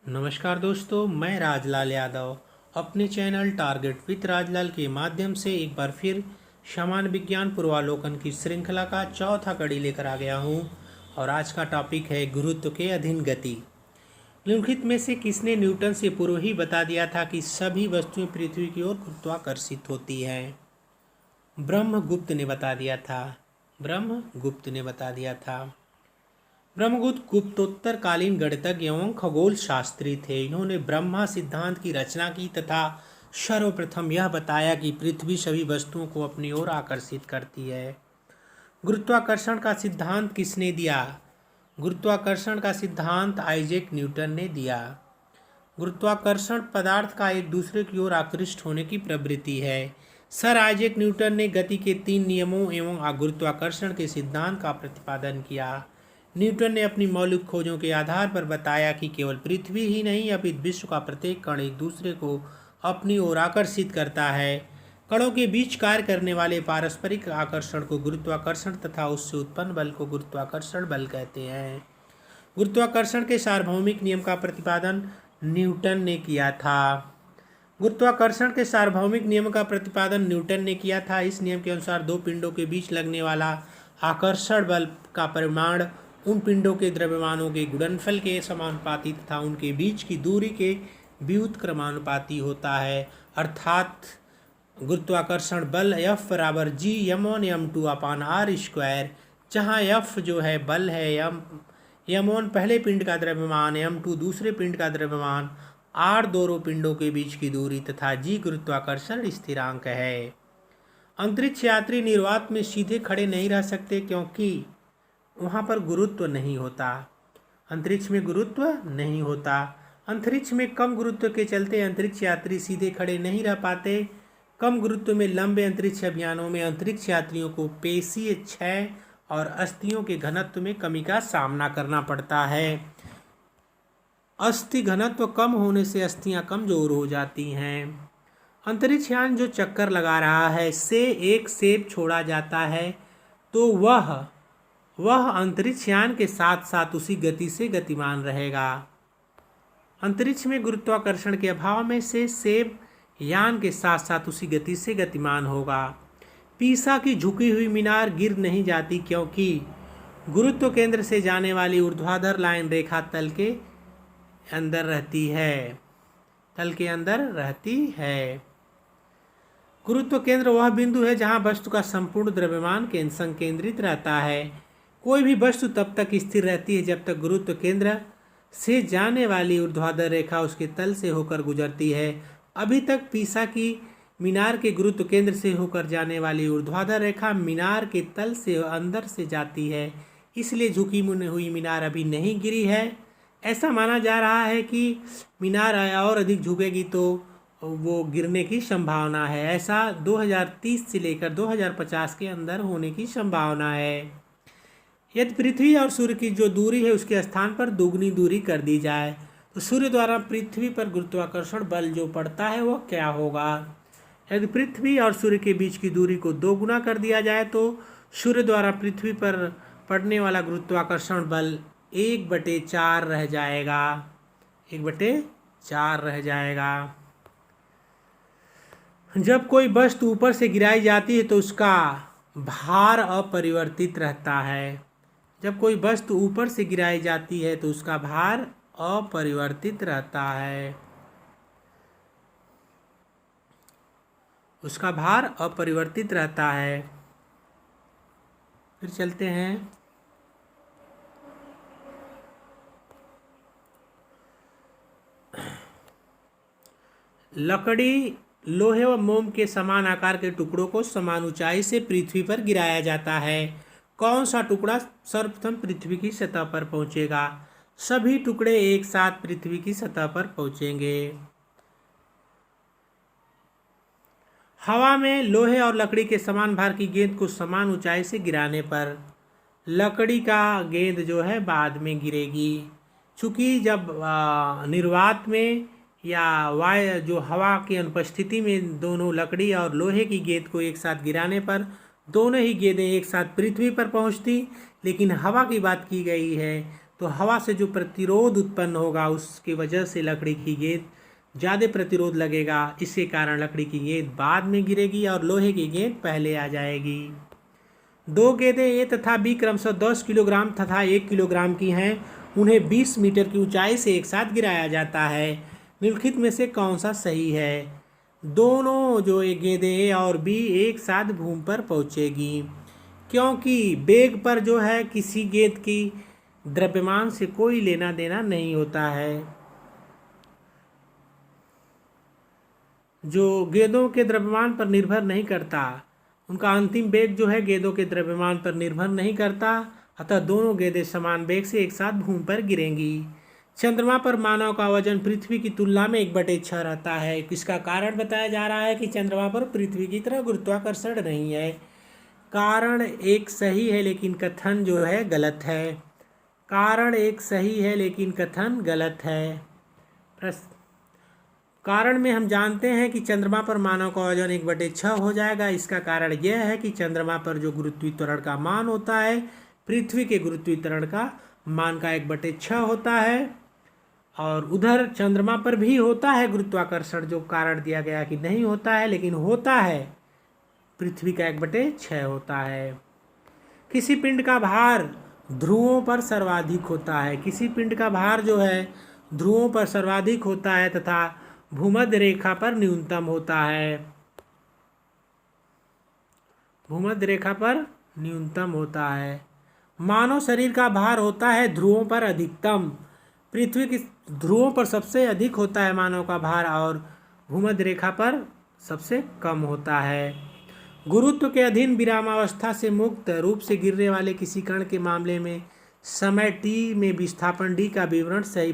नमस्कार दोस्तों, मैं राजलाल यादव अपने चैनल टारगेट विद राजलाल के माध्यम से एक बार फिर सामान्य विज्ञान पूर्वालोकन की श्रृंखला का चौथा कड़ी लेकर आ गया हूँ। और आज का टॉपिक है गुरुत्व के अधीन गति। निम्नलिखित में से किसने न्यूटन से पूर्व ही बता दिया था कि सभी वस्तुएं पृथ्वी की ओर गुरुत्वाकर्षित होती हैं? ब्रह्मगुप्त ने बता दिया था। ब्रह्मगुप्त ने बता दिया था। ब्रह्मगुप्त गुप्तोत्तरकालीन गणितज्ञ एवं खगोल शास्त्री थे। इन्होंने ब्रह्मा सिद्धांत की रचना की तथा सर्वप्रथम यह बताया कि पृथ्वी सभी वस्तुओं को अपनी ओर आकर्षित करती है। गुरुत्वाकर्षण का सिद्धांत किसने दिया? गुरुत्वाकर्षण का सिद्धांत आइजैक न्यूटन ने दिया। गुरुत्वाकर्षण पदार्थ का एक दूसरे की ओर आकृष्ट होने की प्रवृत्ति है। सर आइजैक न्यूटन ने गति के 3 नियमों एवं गुरुत्वाकर्षण के सिद्धांत का प्रतिपादन किया। न्यूटन ने अपनी मौलिक खोजों के आधार पर बताया कि केवल पृथ्वी ही नहीं अपितु विश्व का प्रत्येक कण एक दूसरे को अपनी ओर आकर्षित करता है। कणों के बीच कार्य करने वाले पारस्परिक आकर्षण को गुरुत्वाकर्षण तथा उससे उत्पन्न बल को गुरुत्वाकर्षण बल कहते हैं। गुरुत्वाकर्षण के सार्वभौमिक नियम का प्रतिपादन न्यूटन ने किया था। गुरुत्वाकर्षण के सार्वभौमिक नियम का प्रतिपादन न्यूटन ने किया था। इस नियम के अनुसार दो पिंडों के बीच लगने वाला आकर्षण बल का परिमाण उन पिंडों के द्रव्यमानों के गुणनफल के समानुपाती तथा उनके बीच की दूरी के व्युत्क्रमानुपाती होता है। अर्थात गुरुत्वाकर्षण बल F बराबर G m1 m2 अपान r स्क्वायर, जहाँ F जो है बल है, m1 पहले पिंड का द्रव्यमान, m2 दूसरे पिंड का द्रव्यमान, r दोनों पिंडों के बीच की दूरी तथा G गुरुत्वाकर्षण स्थिरांक है। अंतरिक्ष यात्री निर्वात में सीधे खड़े नहीं रह सकते क्योंकि वहाँ पर गुरुत्व नहीं होता। अंतरिक्ष में गुरुत्व नहीं होता। अंतरिक्ष में कम गुरुत्व के चलते अंतरिक्ष यात्री सीधे खड़े नहीं रह पाते। कम गुरुत्व में लंबे अंतरिक्ष अभियानों में अंतरिक्ष यात्रियों को पेशीय क्षय और अस्थियों के घनत्व में कमी का सामना करना पड़ता है। अस्थि घनत्व कम होने से अस्थियां कमजोर हो जाती हैं। अंतरिक्ष यान जो चक्कर लगा रहा है से एक सेब छोड़ा जाता है तो वह अंतरिक्ष यान के साथ साथ उसी गति से गतिमान रहेगा। अंतरिक्ष में गुरुत्वाकर्षण के अभाव में से सेब यान के साथ साथ उसी गति से गतिमान होगा। पीसा की झुकी हुई मीनार गिर नहीं जाती क्योंकि गुरुत्व केंद्र से जाने वाली ऊर्ध्वाधर लाइन रेखा तल के अंदर रहती है। गुरुत्व केंद्र वह बिंदु है जहां वस्तु का संपूर्ण द्रव्यमान केंद्र संकेंद्रित रहता है। कोई भी वस्तु तब तक स्थिर रहती है जब तक गुरुत्व केंद्र से जाने वाली ऊर्ध्वाधर रेखा उसके तल से होकर गुजरती है। अभी तक पीसा की मीनार के गुरुत्व केंद्र से होकर जाने वाली ऊर्ध्वाधर रेखा मीनार के तल से अंदर से जाती है, इसलिए झुकी हुई मीनार अभी नहीं गिरी है। ऐसा माना जा रहा है कि मीनार और अधिक झुकेगी तो वो गिरने की संभावना है। ऐसा 2030 से लेकर 2050 के अंदर होने की संभावना है। यदि पृथ्वी और सूर्य की जो दूरी है उसके स्थान पर दोगुनी दूरी कर दी जाए तो सूर्य द्वारा पृथ्वी पर गुरुत्वाकर्षण बल जो पड़ता है वह क्या होगा? यदि पृथ्वी और सूर्य के बीच की दूरी को 2 गुना कर दिया जाए तो सूर्य द्वारा पृथ्वी पर पड़ने वाला गुरुत्वाकर्षण बल 1/4 रह जाएगा। 1/4 रह जाएगा। जब कोई वस्तु ऊपर से गिराई जाती है तो उसका भार अपरिवर्तित रहता है। जब कोई वस्तु ऊपर से गिराई जाती है तो उसका भार अपरिवर्तित रहता है। उसका भार अपरिवर्तित रहता है। फिर चलते हैं। लकड़ी, लोहे व मोम के समान आकार के टुकड़ों को समान ऊंचाई से पृथ्वी पर गिराया जाता है। कौन सा टुकड़ा सर्वप्रथम पृथ्वी की सतह पर पहुंचेगा? सभी टुकड़े एक साथ पृथ्वी की सतह पर पहुंचेंगे। हवा में लोहे और लकड़ी के समान भार की गेंद को समान ऊंचाई से गिराने पर लकड़ी का गेंद जो है बाद में गिरेगी। चूँकि जब निर्वात में या वायु जो हवा की अनुपस्थिति में दोनों लकड़ी और लोहे की गेंद को एक साथ गिराने पर दोनों ही गेंदें एक साथ पृथ्वी पर पहुंचती, लेकिन हवा की बात की गई है तो हवा से जो प्रतिरोध उत्पन्न होगा उसकी वजह से लकड़ी की गेंद ज़्यादा प्रतिरोध लगेगा, इसके कारण लकड़ी की गेंद बाद में गिरेगी और लोहे की गेंद पहले आ जाएगी। दो गेंदें ए तथा बी क्रमशः 10 किलोग्राम तथा 1 किलोग्राम की हैं। उन्हें 20 मीटर की ऊंचाई से एक साथ गिराया जाता है। निम्नलिखित में से कौन सा सही है? दोनों जो गेंदें ए और बी एक साथ भूमि पर पहुंचेगी, क्योंकि वेग पर जो है किसी गेंद की द्रव्यमान से कोई लेना देना नहीं होता है। जो गेंदों के द्रव्यमान पर निर्भर नहीं करता, उनका अंतिम वेग जो है गेंदों के द्रव्यमान पर निर्भर नहीं करता, अतः दोनों गेंदें समान वेग से एक साथ भूमि पर गिरेंगी। चंद्रमा पर मानव का वजन पृथ्वी की तुलना में 1/6 रहता है। इसका कारण बताया जा रहा है कि चंद्रमा पर पृथ्वी की तरह गुरुत्वाकर्षण नहीं है। कारण एक सही है लेकिन कथन जो है गलत है। कारण एक सही है लेकिन कथन गलत है। कारण में हम जानते हैं कि चंद्रमा पर मानव का वजन 1/6 हो जाएगा। इसका कारण यह है कि चंद्रमा पर जो गुरुत्वीय त्वरण का मान होता है पृथ्वी के गुरुत्वीय त्वरण का मान का 1/6 होता है, और उधर चंद्रमा पर भी होता है गुरुत्वाकर्षण, जो कारण दिया गया कि नहीं होता है लेकिन होता है, पृथ्वी का 1/6 होता है। किसी पिंड का भार ध्रुवों पर सर्वाधिक होता है। किसी पिंड का भार जो है ध्रुवों पर सर्वाधिक होता है तथा भूमध्य रेखा पर न्यूनतम होता है। भूमध्य रेखा पर न्यूनतम होता है। मानव शरीर का भार होता है ध्रुवों पर अधिकतम। पृथ्वी की ध्रुवों पर सबसे अधिक होता है मानव का भार और भूमध्य रेखा पर सबसे कम होता है। गुरुत्व के अधीन विरामावस्था से मुक्त रूप से गिरने वाले किसी कण के मामले में समय t में विस्थापन d का विवरण सही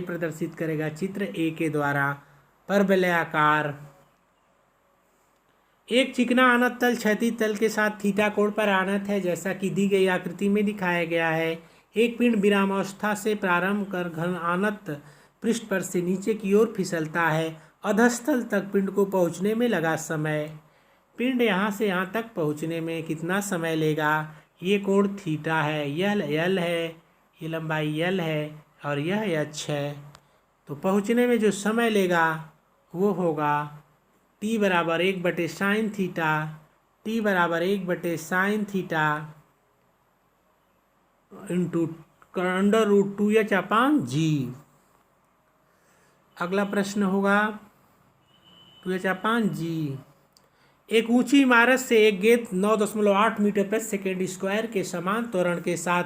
प्रदर्शित करेगा। चित्र ए के द्वारा परवलयाकार एक चिकना आणत तल क्षैतिज तल के साथ थीटा कोण पर आणत है, जैसा कि दी गई आकृति में दिखाया गया है। एक पिंड विरामावस्था से प्रारंभ कर घन आणत पृष्ठ पर से नीचे की ओर फिसलता है। अधस्थल तक पिंड को पहुंचने में लगा समय। पिंड यहाँ से यहाँ तक पहुंचने में कितना समय लेगा? ये कोण थीटा है, यह यल है, ये लंबाई यल है और यह h है। तो पहुंचने में जो समय लेगा वो होगा t बराबर 1/sin थीटा, t बराबर 1/sin थीटा इंटू √2h/g। अगला प्रश्न होगा 2h/g। एक ऊंची इमारत से एक गेंद 9.8 मीटर प्रति सेकेंड स्क्वायर के समान त्वरण के साथ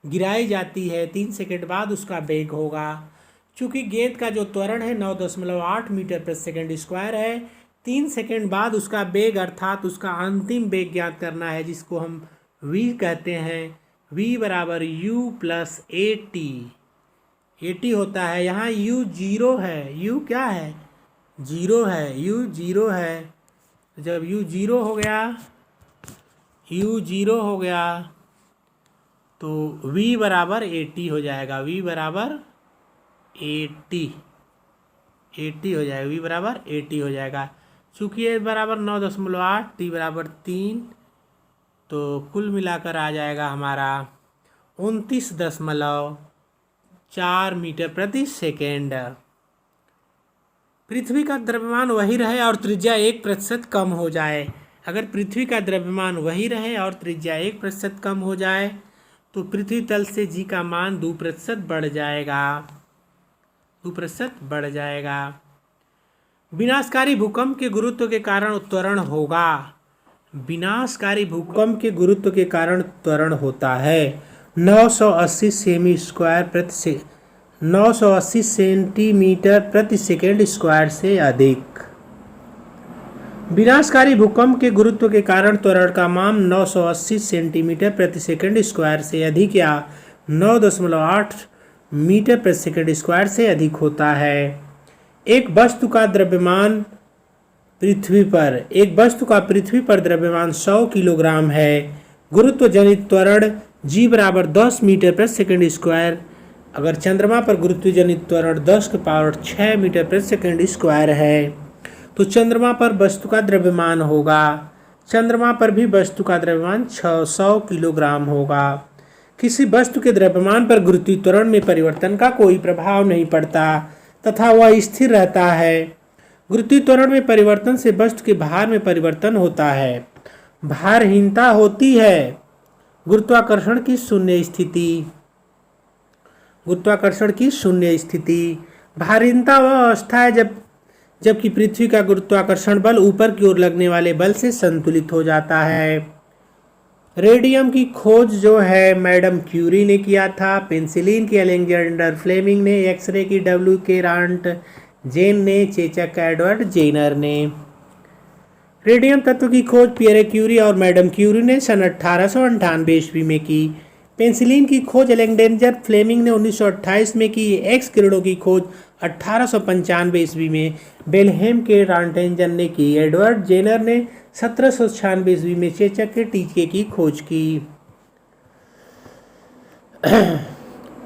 गिराई जाती है। 3 सेकेंड बाद उसका वेग होगा। चूंकि गेंद का जो त्वरण है 9.8 मीटर प्रति सेकेंड स्क्वायर है, 3 सेकेंड बाद उसका वेग अर्थात उसका अंतिम वेग ज्ञात करना है, जिसको हम v कहते हैं। v बराबर u प्लस at होता है। यहाँ u 0 है। u क्या है? 0 है। u 0 है। जब u 0 हो गया तो v बराबर 80 हो जाएगा। v बराबर 80 हो जाएगा। v बराबर 80 हो जाएगा। चूँकि a बराबर 9.8, t बराबर 3, तो कुल मिलाकर आ जाएगा हमारा 29.4 मीटर प्रति सेकेंड। पृथ्वी का द्रव्यमान वही रहे और त्रिज्या 1% कम हो जाए। अगर पृथ्वी का द्रव्यमान वही रहे और त्रिज्या 1% कम हो जाए तो पृथ्वी तल से g का मान 2% बढ़ जाएगा। विनाशकारी भूकंप के गुरुत्व के कारण त्वरण होगा। विनाशकारी भूकंप के गुरुत्व के कारण त्वरण होता है 980 सेंटीमीटर प्रति सेकेंड स्क्वायर से अधिक। विनाशकारी भूकंप के गुरुत्व के कारण त्वरण का मान 980 सेंटीमीटर प्रति सेकेंड स्क्वायर से अधिक या 9.8 मीटर प्रति सेकेंड स्क्वायर से अधिक होता है। एक वस्तु का पृथ्वी पर द्रव्यमान 100 किलोग्राम है। गुरुत्व जनित त्वरण g बराबर 10 मीटर प्रति सेकेंड स्क्वायर। अगर चंद्रमा पर गुरुत्व जनित त्वरण 10⁶ मीटर प्रति सेकेंड स्क्वायर है तो चंद्रमा पर वस्तु का द्रव्यमान होगा चंद्रमा पर भी वस्तु का द्रव्यमान 600 किलोग्राम होगा। किसी वस्तु के द्रव्यमान पर गुरुत्वीय त्वरण में परिवर्तन का कोई प्रभाव नहीं पड़ता तथा वह स्थिर रहता है। गुरुत्वीय त्वरण में परिवर्तन से वस्तु के भार में परिवर्तन होता है, भारहीनता होती है। गुरुत्वाकर्षण की शून्य स्थिति। गुरुत्वाकर्षण की शून्य स्थिति। भारहीनता वह अवस्था है जबकि पृथ्वी का गुरुत्वाकर्षण बल ऊपर की ओर लगने वाले बल से संतुलित हो जाता है। रेडियम की खोज जो है मैडम क्यूरी ने किया था। पेंसिलिन की अलेक्जेंडर फ्लेमिंग ने। एक्सरे की डब्ल्यू के रांट जेन ने। चेचक का एडवर्ड जेनर ने। रेडियम तत्व की खोज पियरे क्यूरी और मैडम क्यूरी ने सन 1898 ईस्वी में की। पेंसिलिन की खोज अलेक्जेंडर फ्लेमिंग ने 1928 में की। एक्स किरणों की खोज 1895 ईस्वी में बेलहेम के रांटेंजन ने की। एडवर्ड जेनर ने 1796 ईस्वी में चेचक के टीके की खोज की।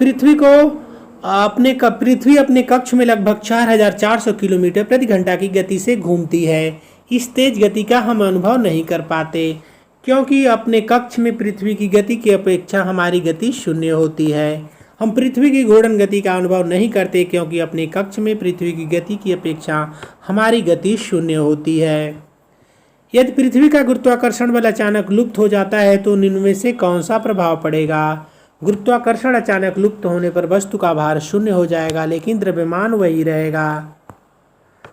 पृथ्वी अपने कक्ष में लगभग 4400 किलोमीटर प्रति घंटा की गति से घूमती है। इस तेज गति का हम अनुभव नहीं कर पाते क्योंकि अपने कक्ष में पृथ्वी की गति की अपेक्षा हमारी गति शून्य होती है। हम पृथ्वी की घूर्णन गति का अनुभव नहीं करते क्योंकि अपने कक्ष में पृथ्वी की गति की अपेक्षा हमारी गति शून्य होती है। यदि पृथ्वी का गुरुत्वाकर्षण बल अचानक लुप्त हो जाता है तो निम्न में से कौन सा प्रभाव पड़ेगा? गुरुत्वाकर्षण अचानक लुप्त होने पर वस्तु का भार शून्य हो जाएगा लेकिन द्रव्यमान वही रहेगा।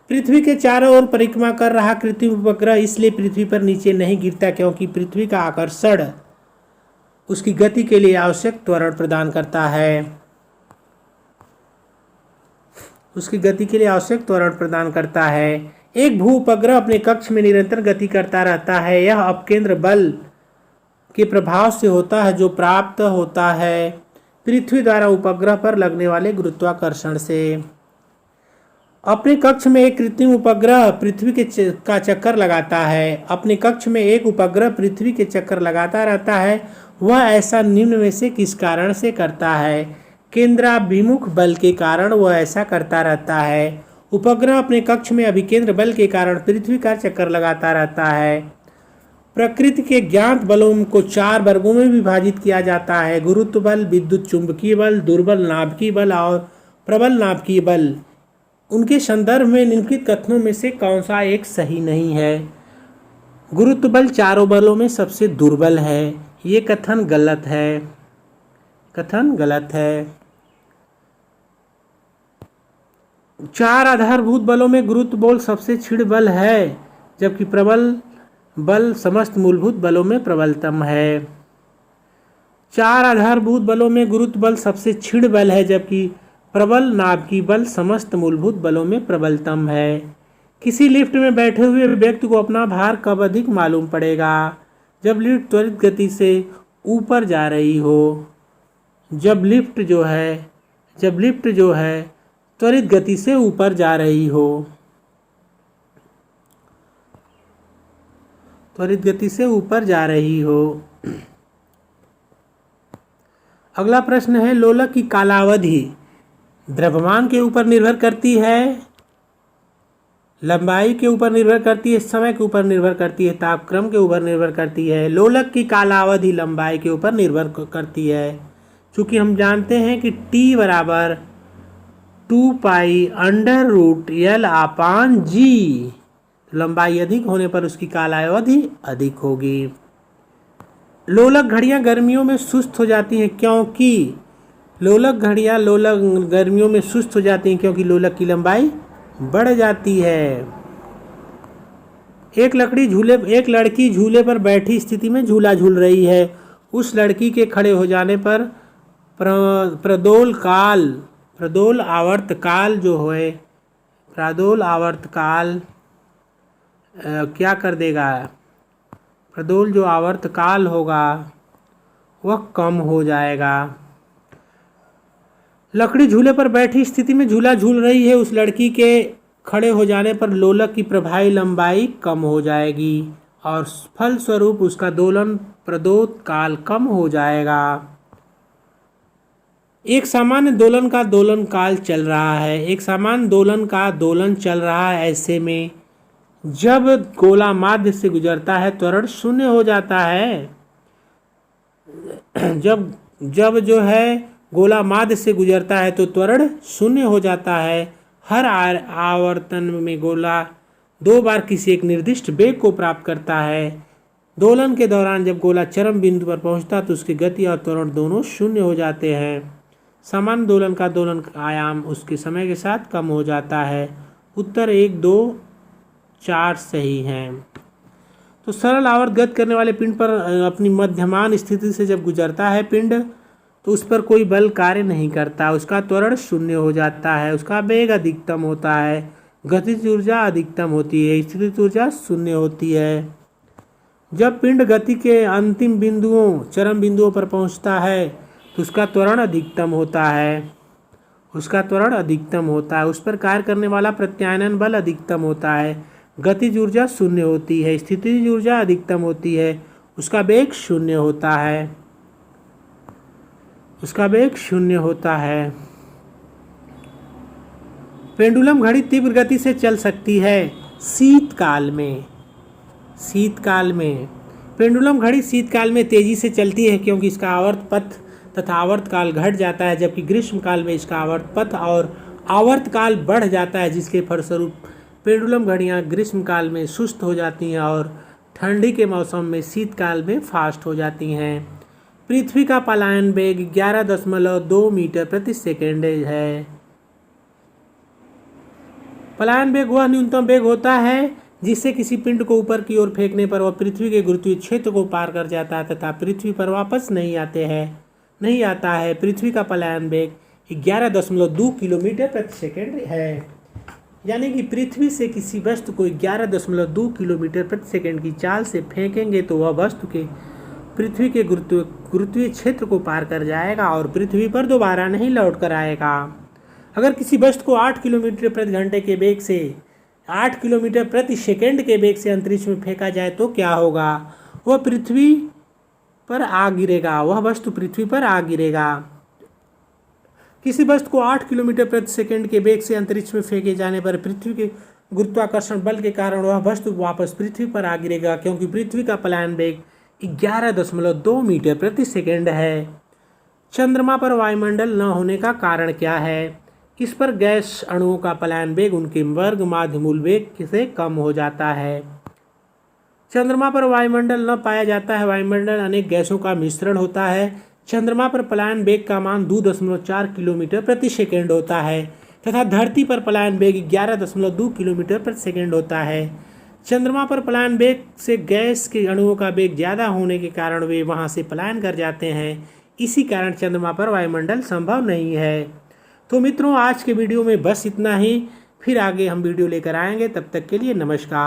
पृथ्वी के चारों ओर परिक्रमा कर रहा कृत्रिम उपग्रह इसलिए पृथ्वी पर नीचे नहीं गिरता क्योंकि पृथ्वी का आकर्षण उसकी गति के लिए आवश्यक त्वरण प्रदान करता है। उसकी गति के लिए आवश्यक त्वरण प्रदान करता है। एक भू उपग्रह अपने कक्ष में निरंतर गति करता रहता है। यह अपकेंद्र बल के प्रभाव से होता है जो प्राप्त होता है पृथ्वी द्वारा उपग्रह पर लगने वाले गुरुत्वाकर्षण से। अपने कक्ष में एक कृत्रिम उपग्रह पृथ्वी का चक्कर लगाता है। अपने कक्ष में एक उपग्रह पृथ्वी के चक्कर लगाता रहता है। वह ऐसा निम्न में से किस कारण से करता है? केंद्राभिमुख बल के कारण वह ऐसा करता रहता है। उपग्रह अपने कक्ष में अभिकेंद्र बल के कारण पृथ्वी का चक्कर लगाता रहता है। प्रकृति के ज्ञात बलों को 4 वर्गों में विभाजित किया जाता है: गुरुत्व बल, विद्युत चुंबकीय बल, दुर्बल नाभिकीय बल और प्रबल नाभिकीय बल। उनके संदर्भ में निम्नलिखित कथनों में से कौन सा एक सही नहीं है? गुरुत्व बल चारों बलों में सबसे दुर्बल है। ये कथन गलत है। कथन गलत है। 4 आधारभूत बलों में गुरुत्व बल सबसे क्षीण बल है जबकि प्रबल बल समस्त मूलभूत बलों में प्रबलतम है। 4 आधारभूत बलों में गुरुत्व बल सबसे क्षीण बल है जबकि प्रबल नाभिकीय बल समस्त मूलभूत बलों में प्रबलतम है। किसी लिफ्ट में बैठे हुए व्यक्ति को अपना भार कब अधिक मालूम पड़ेगा? जब लिफ्ट त्वरित गति से ऊपर जा रही हो। जब लिफ्ट जो है त्वरित गति से ऊपर जा रही हो। त्वरित गति से ऊपर जा रही हो। अगला प्रश्न है, लोलक की कालावधि द्रव्यमान के ऊपर निर्भर करती है, लंबाई के ऊपर निर्भर करती है, समय के ऊपर निर्भर करती है, तापक्रम के ऊपर निर्भर करती है? लोलक की कालावधि लंबाई के ऊपर निर्भर करती है। चूंकि हम जानते हैं कि T बराबर 2π√L/G, लंबाई अधिक होने पर उसकी कालावधि अधिक होगी। लोलक घड़ियां गर्मियों में सुस्त हो जाती हैं क्योंकि लोलक गर्मियों में सुस्त हो जाती हैं क्योंकि लोलक की लंबाई बढ़ जाती है। एक लड़की झूले पर बैठी स्थिति में झूला झूल रही है। उस लड़की के खड़े हो जाने पर प्रदोल आवर्तकाल क्या कर देगा? प्रदोल जो आवर्तकाल होगा वह कम हो जाएगा। लकड़ी झूले पर बैठी स्थिति में झूला झूल रही है। उस लड़की के खड़े हो जाने पर लोलक की प्रभावी लंबाई कम हो जाएगी और फलस्वरूप उसका प्रदोल काल कम हो जाएगा। एक सामान्य दोलन का दोलन काल चल रहा है। एक सामान्य दोलन का दोलन चल रहा है। ऐसे में जब गोला माध्य से गुजरता है त्वरण शून्य हो जाता है। जब जब जो है गोला माध्य से गुजरता है तो त्वरण शून्य हो जाता है। हर आवर्तन में गोला 2 बार किसी एक निर्दिष्ट वेग को प्राप्त करता है। दोलन के दौरान जब गोला चरम बिंदु पर पहुंचता है तो उसकी गति और त्वरण दोनों शून्य हो जाते हैं। सामान्य दोलन का दोलन आयाम उसके समय के साथ कम हो जाता है। उत्तर 1, 2, 4 सही हैं। तो सरल आवर्त गति करने वाले पिंड पर अपनी मध्यमान स्थिति से जब गुजरता है पिंड तो उस पर कोई बल कार्य नहीं करता, उसका त्वरण शून्य हो जाता है, उसका वेग अधिकतम होता है, गतिज ऊर्जा अधिकतम होती है, स्थितिज ऊर्जा शून्य होती है। जब पिंड गति के अंतिम बिंदुओं चरम बिंदुओं पर पहुंचता है तो उसका त्वरण अधिकतम होता है, उस पर कार्य करने वाला प्रत्यानयन बल अधिकतम होता है, गतिज ऊर्जा शून्य होती है, स्थितिज ऊर्जा अधिकतम होती है, उसका वेग शून्य होता है। पेंडुलम घड़ी तीव्र गति से चल सकती है शीतकाल में। पेंडुलम घड़ी शीतकाल में तेजी से चलती है क्योंकि इसका आवर्त पथ तथा आवर्त काल घट जाता है, जबकि ग्रीष्मकाल में इसका आवर्त पथ और आवर्त काल बढ़ जाता है, जिसके फलस्वरूप पेंडुलम घड़ियाँ ग्रीष्मकाल में सुस्त हो जाती हैं और ठंडी के मौसम में शीतकाल में फास्ट हो जाती हैं। पृथ्वी का पलायन वेग 11.2 मीटर प्रति सेकेंड है। पलायन वेग वह न्यूनतम वेग होता है जिससे किसी पिंड को ऊपर की ओर फेंकने पर वह पृथ्वी के गुरुत्वीय क्षेत्र को पार कर जाता है तथा पृथ्वी पर वापस नहीं आता है। पृथ्वी का पलायन वेग 11.2 किलोमीटर प्रति सेकेंड है। यानी कि पृथ्वी से किसी वस्तु को 11.2 किलोमीटर प्रति सेकेंड की चाल से फेंकेंगे तो वह वस्तु के पृथ्वी के गुरुत्वीय क्षेत्र को पार कर जाएगा और पृथ्वी पर दोबारा नहीं लौट कर आएगा। अगर किसी वस्तु को 8 किलोमीटर प्रति घंटे के वेग से 8 किलोमीटर प्रति सेकेंड के वेग से अंतरिक्ष में फेंका जाए तो क्या होगा? वह वस्तु पृथ्वी पर आ गिरेगा। किसी वस्तु को 8 किलोमीटर प्रति सेकेंड के वेग से अंतरिक्ष में फेंके जाने पर पृथ्वी के गुरुत्वाकर्षण बल के कारण वह वस्तु वापस पृथ्वी पर आ गिरेगा, क्योंकि पृथ्वी का पलायन वेग 11.2 मीटर प्रति सेकेंड है। चंद्रमा पर वायुमंडल न होने का कारण क्या है? इस पर गैस अणुओं का पलायन वेग उनके वर्ग माध्य मूल वेग से कम हो जाता है। चंद्रमा पर वायुमंडल न पाया जाता है। वायुमंडल अनेक गैसों का मिश्रण होता है। चंद्रमा पर पलायन वेग का मान 2.4 किलोमीटर प्रति सेकेंड होता है तथा धरती पर पलायन वेग 11.2 किलोमीटर प्रति सेकेंड होता है। चंद्रमा पर पलायन वेग से गैस के अणुओं का वेग ज़्यादा होने के कारण वे वहां से पलायन कर जाते हैं। इसी कारण चंद्रमा पर वायुमंडल संभव नहीं है। तो मित्रों, आज के वीडियो में बस इतना ही। फिर आगे हम वीडियो लेकर आएंगे। तब तक के लिए नमस्कार।